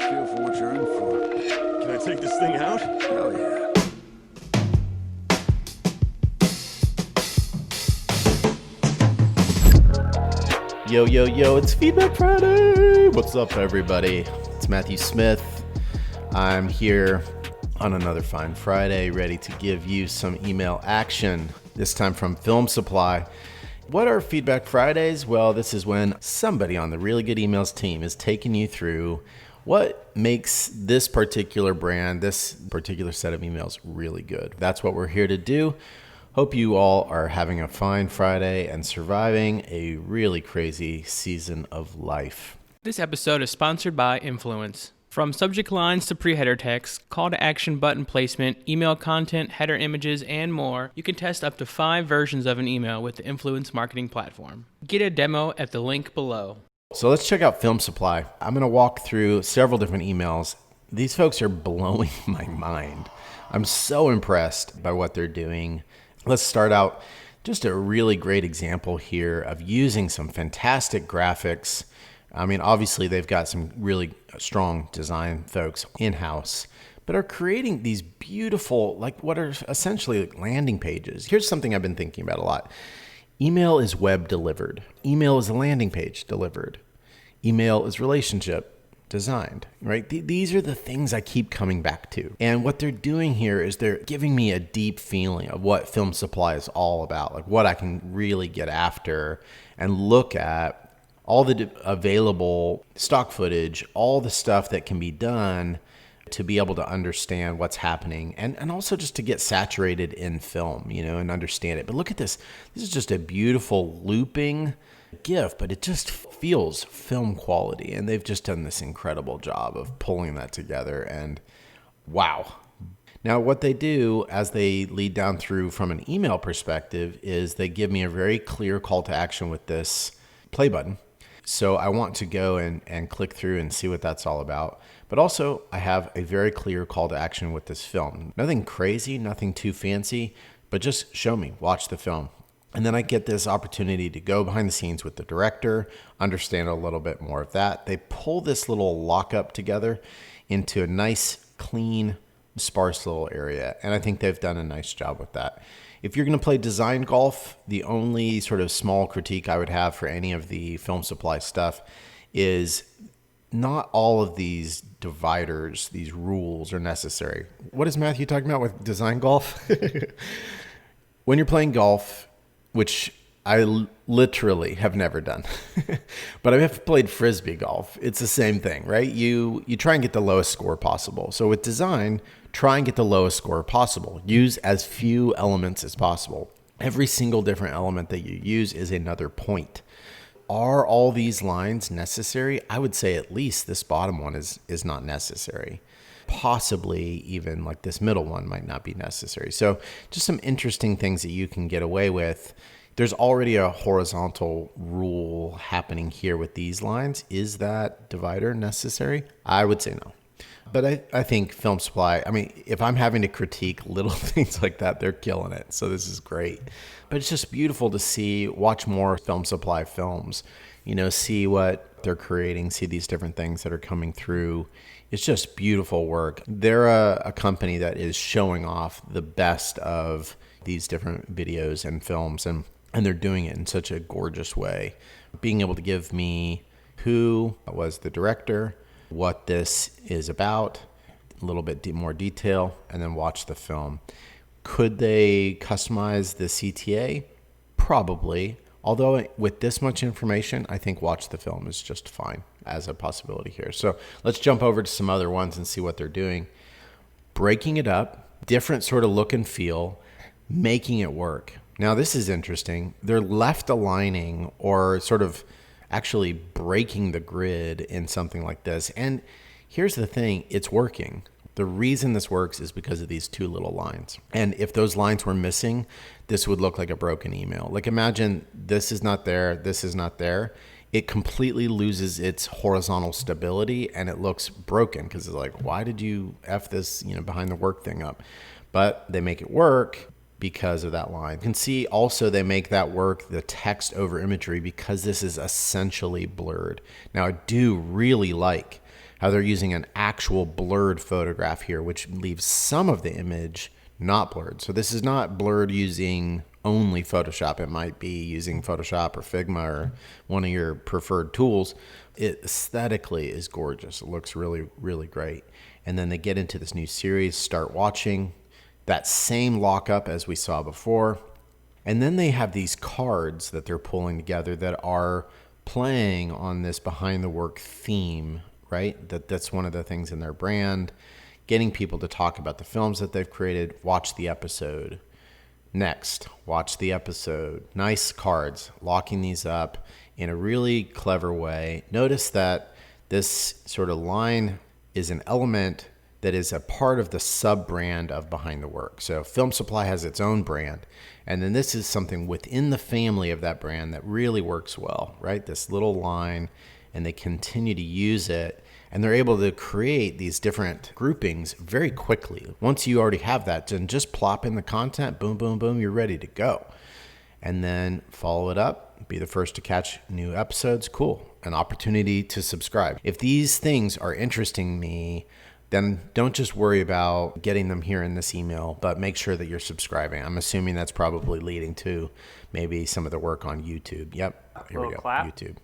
feel for what you're in for. Can I take this thing out? Hell yeah. Yo, it's Feedback Friday! What's up, everybody? It's Matthew Smith. I'm here on another fine Friday, ready to give you some email action, this time from Filmsupply. What are Feedback Fridays? Well, this is when somebody on the Really Good Emails team is taking you through what makes this particular brand, this particular set of emails really good. That's what we're here to do. Hope you all are having a fine Friday and surviving a really crazy season of life. This episode is sponsored by Influence. From subject lines to pre-header text, call to action button placement, email content, header images, and more, you can test up to 5 versions of an email with the Influence marketing platform. Get a demo at the link below. So let's check out Filmsupply. I'm going to walk through several different emails. These folks are blowing my mind. I'm so impressed by what they're doing. Let's start out just a really great example here of using some fantastic graphics. I mean, obviously they've got some really strong design folks in-house, but are creating these beautiful, like what are essentially like landing pages. Here's something I've been thinking about a lot. Email is web delivered. Email is a landing page delivered. Email is relationship designed, right? These are the things I keep coming back to. And what they're doing here is they're giving me a deep feeling of what Filmsupply is all about, like what I can really get after and look at all the available stock footage, all the stuff that can be done to be able to understand what's happening and also just to get saturated in film, and understand it. But look at this. This is just a beautiful looping GIF, but it just feels film quality. And they've just done this incredible job of pulling that together. And wow. Now, what they do as they lead down through from an email perspective is they give me a very clear call to action with this play button. So I want to go and click through and see what that's all about. But also, I have a very clear call to action with this film. Nothing crazy, nothing too fancy, but just show me, watch the film. And then I get this opportunity to go behind the scenes with the director, understand a little bit more of that. They pull this little lockup together into a nice, clean, sparse little area. And I think they've done a nice job with that. If you're going to play design golf, the only sort of small critique I would have for any of the Filmsupply stuff is not all of these dividers, these rules are necessary. What is Matthew talking about with design golf? When you're playing golf, which I literally have never done, but I have played Frisbee golf. It's the same thing, right? You try and get the lowest score possible. So with design, try and get the lowest score possible. Use as few elements as possible. Every single different element that you use is another point. Are all these lines necessary? I would say at least this bottom one is not necessary. Possibly even like this middle one might not be necessary. So just some interesting things that you can get away with. There's already a horizontal rule happening here with these lines. Is that divider necessary? I would say no. But I think Filmsupply, if I'm having to critique little things like that, they're killing it. So this is great. But it's just beautiful to watch more Filmsupply films, see what they're creating, see these different things that are coming through. It's just beautiful work. They're a company that is showing off the best of these different videos and films, and they're doing it in such a gorgeous way. Being able to give me who was the director, what this is about, a little bit more detail, and then watch the film. Could they customize the CTA? Probably. Although with this much information, I think watch the film is just fine as a possibility here. So let's jump over to some other ones and see what they're doing. Breaking it up, different sort of look and feel, making it work. Now this is interesting. They're left aligning or sort of actually breaking the grid in something like this. And here's the thing, it's working. The reason this works is because of these two little lines. And if those lines were missing, this would look like a broken email. Like imagine this is not there, this is not there. It completely loses its horizontal stability and it looks broken because it's like, why did you F this, behind the work thing up? But they make it work because of that line. You can see also they make that work, the text over imagery, because this is essentially blurred. Now I do really like how they're using an actual blurred photograph here, which leaves some of the image not blurred. So this is not blurred using only Photoshop. It might be using Photoshop or Figma or one of your preferred tools. It aesthetically is gorgeous. It looks really, really great. And then they get into this new series, start watching that same lockup as we saw before. And then they have these cards that they're pulling together that are playing on this behind the work theme, right? That's one of the things in their brand, getting people to talk about the films that they've created, watch the episode. Next, watch the episode. Nice cards, locking these up in a really clever way. Notice that this sort of line is an element that is a part of the sub-brand of Behind the Work. So Filmsupply has its own brand, and then this is something within the family of that brand that really works well, right? This little line, and they continue to use it, and they're able to create these different groupings very quickly. Once you already have that, then just plop in the content, boom, boom, boom, you're ready to go. And then follow it up, be the first to catch new episodes. Cool, an opportunity to subscribe. If these things are interesting me, then don't just worry about getting them here in this email, but make sure that you're subscribing. I'm assuming that's probably leading to maybe some of the work on YouTube. Yep, here we go, clap. YouTube.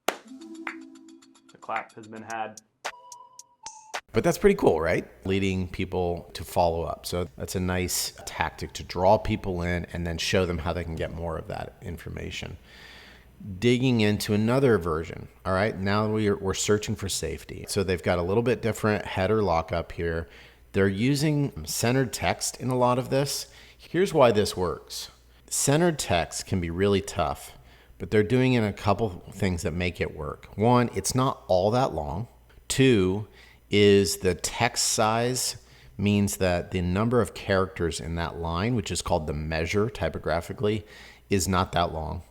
The clap has been had. But that's pretty cool, right? Leading people to follow up. So that's a nice tactic to draw people in and then show them how they can get more of that information. Digging into another version. All right, now we're searching for safety. So they've got a little bit different header lockup here. They're using centered text in a lot of this. Here's why this works. Centered text can be really tough, but they're doing in a couple things that make it work. One, it's not all that long. Two, is the text size means that the number of characters in that line, which is called the measure typographically, is not that long.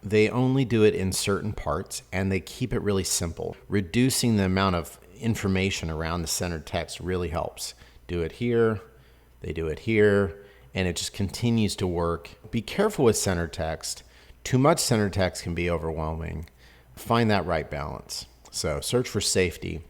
They only do it in certain parts, and they keep it really simple. Reducing the amount of information around the centered text really helps. Do it here, they do it here, and it just continues to work. Be careful with centered text. Too much centered text can be overwhelming. Find that right balance. So search for safety.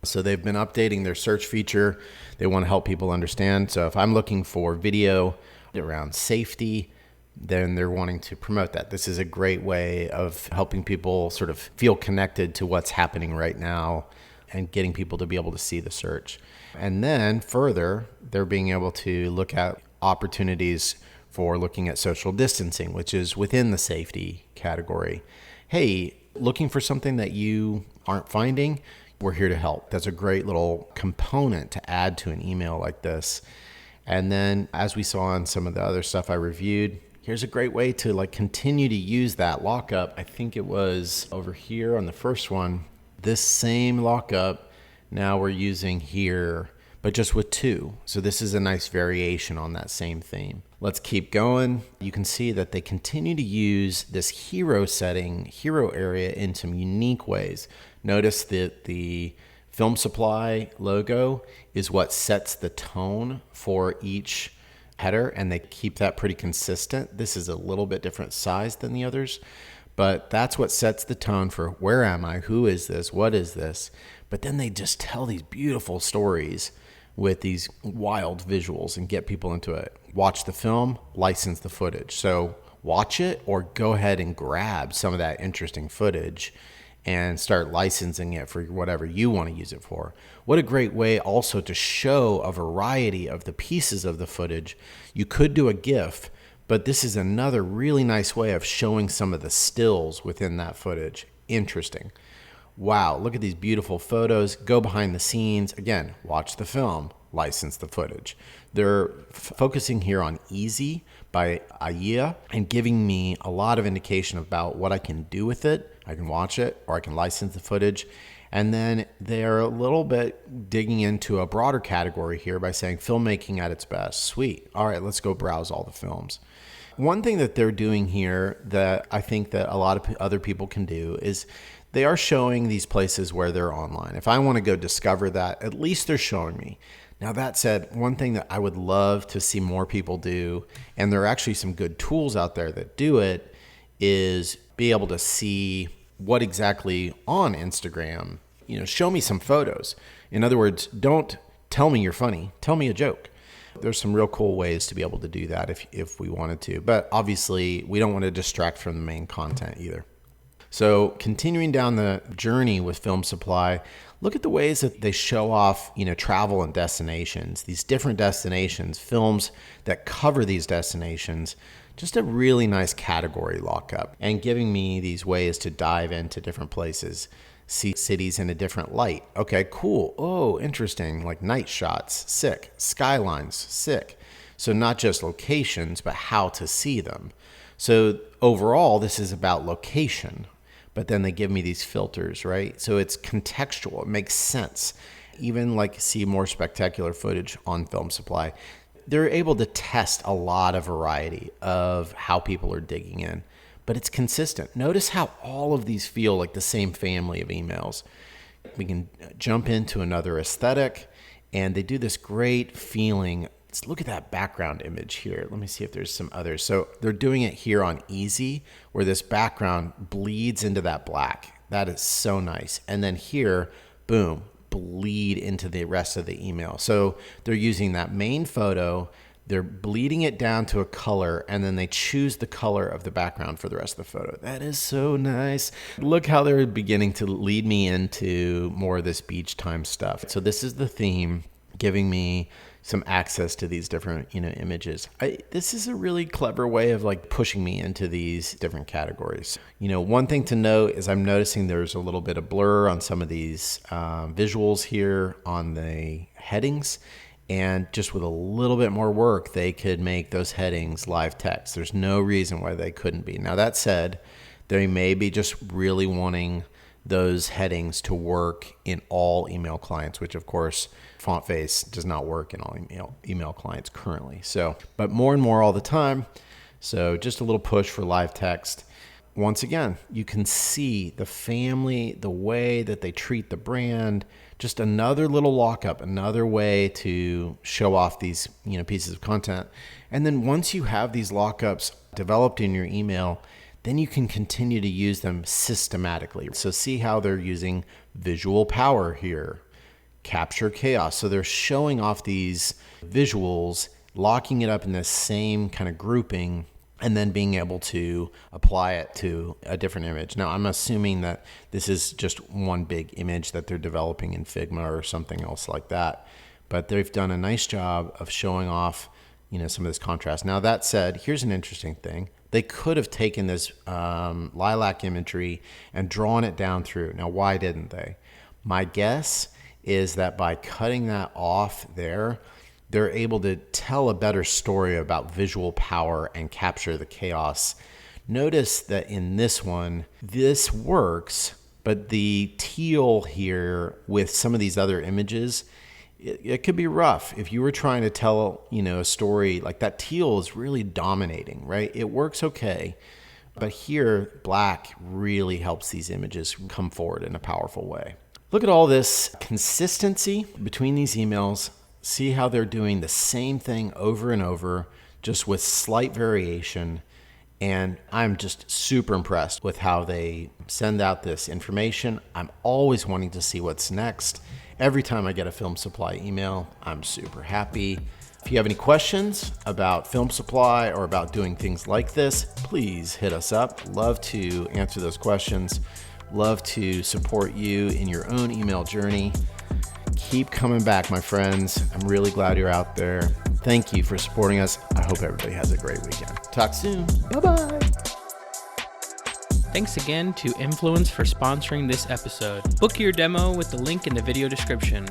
So they've been updating their search feature. They want to help people understand. So if I'm looking for video around safety, then they're wanting to promote that. This is a great way of helping people sort of feel connected to what's happening right now and getting people to be able to see the search. And then further, they're being able to look at opportunities for looking at social distancing, which is within the safety category. Hey, looking for something that you aren't finding? We're here to help. That's a great little component to add to an email like this. And then as we saw on some of the other stuff I reviewed, here's a great way to continue to use that lockup. I think it was over here on the first one. This same lockup now we're using here, but just with two. So this is a nice variation on that same theme. Let's keep going. You can see that they continue to use this hero setting, hero area in some unique ways. Notice that the Filmsupply logo is what sets the tone for each header, and they keep that pretty consistent. This is a little bit different size than the others, but that's what sets the tone for where am I, who is this, what is this? But then they just tell these beautiful stories with these wild visuals and get people into it. Watch the film, license the footage. So watch it or go ahead and grab some of that interesting footage and start licensing it for whatever you want to use it for. What a great way also to show a variety of the pieces of the footage. You could do a GIF, but this is another really nice way of showing some of the stills within that footage. Interesting. Wow, look at these beautiful photos. Go behind the scenes. Again, watch the film, license the footage. They're focusing here on Easy by Aya and giving me a lot of indication about what I can do with it. I can watch it or I can license the footage. And then they're a little bit digging into a broader category here by saying filmmaking at its best. Sweet. All right, let's go browse all the films. One thing that they're doing here that I think that a lot of other people can do is they are showing these places where they're online. If I want to go discover that, at least they're showing me. Now, that said, one thing that I would love to see more people do, and there are actually some good tools out there that do it, is be able to see what exactly on Instagram show me some photos. In other words, don't tell me you're funny. Tell me a joke. There's some real cool ways to be able to do that if we wanted to. But obviously, we don't want to distract from the main content either. So continuing down the journey with Filmsupply, look at the ways that they show off, travel and destinations, these different destinations, films that cover these destinations. Just a really nice category lockup and giving me these ways to dive into different places, see cities in a different light. Okay, cool. Oh, interesting. Like night shots, sick. Skylines, sick. So not just locations, but how to see them. So overall, this is about location, but then they give me these filters, right? So it's contextual. It makes sense. Even like see more spectacular footage on Filmsupply. They're able to test a lot of variety of how people are digging in, but it's consistent. Notice how all of these feel like the same family of emails. We can jump into another aesthetic, and they do this great feeling. Let's look at that background image here. Let me see if there's some others. So they're doing it here on easy, where this background bleeds into that black. That is so nice. And then here, boom, bleed into the rest of the email. So they're using that main photo, they're bleeding it down to a color, and then they choose the color of the background for the rest of the photo. That is so nice. Look how they're beginning to lead me into more of this beach time stuff. So this is the theme, giving me some access to these different, images. This is a really clever way of like pushing me into these different categories. One thing to note is I'm noticing there's a little bit of blur on some of these visuals here on the headings. And just with a little bit more work, they could make those headings live text. There's no reason why they couldn't be. Now that said, they may be just really wanting those headings to work in all email clients, which of course font face does not work in all email clients currently. So, but more and more all the time. So just a little push for live text. Once again, you can see the family, the way that they treat the brand, just another little lockup, another way to show off these, pieces of content. And then once you have these lockups developed in your email, then you can continue to use them systematically. So see how they're using visual power here, capture chaos. So they're showing off these visuals, locking it up in the same kind of grouping, and then being able to apply it to a different image. Now, I'm assuming that this is just one big image that they're developing in Figma or something else like that. But they've done a nice job of showing off, some of this contrast. Now, that said, here's an interesting thing. They could have taken this lilac imagery and drawn it down through. Now, why didn't they? My guess is that by cutting that off there, they're able to tell a better story about visual power and capture the chaos. Notice that in this one, this works, but the teal here with some of these other images, it could be rough. If you were trying to tell, a story like that, teal is really dominating, right? It works okay. But here, black really helps these images come forward in a powerful way. Look at all this consistency between these emails. See how they're doing the same thing over and over, just with slight variation. And I'm just super impressed with how they send out this information. I'm always wanting to see what's next. Every time I get a Filmsupply email, I'm super happy. If you have any questions about Filmsupply or about doing things like this, please hit us up. Love to answer those questions. Love to support you in your own email journey. Keep coming back, my friends. I'm really glad you're out there. Thank you for supporting us. I hope everybody has a great weekend. Talk soon. Bye-bye. Thanks again to Influence for sponsoring this episode. Book your demo with the link in the video description.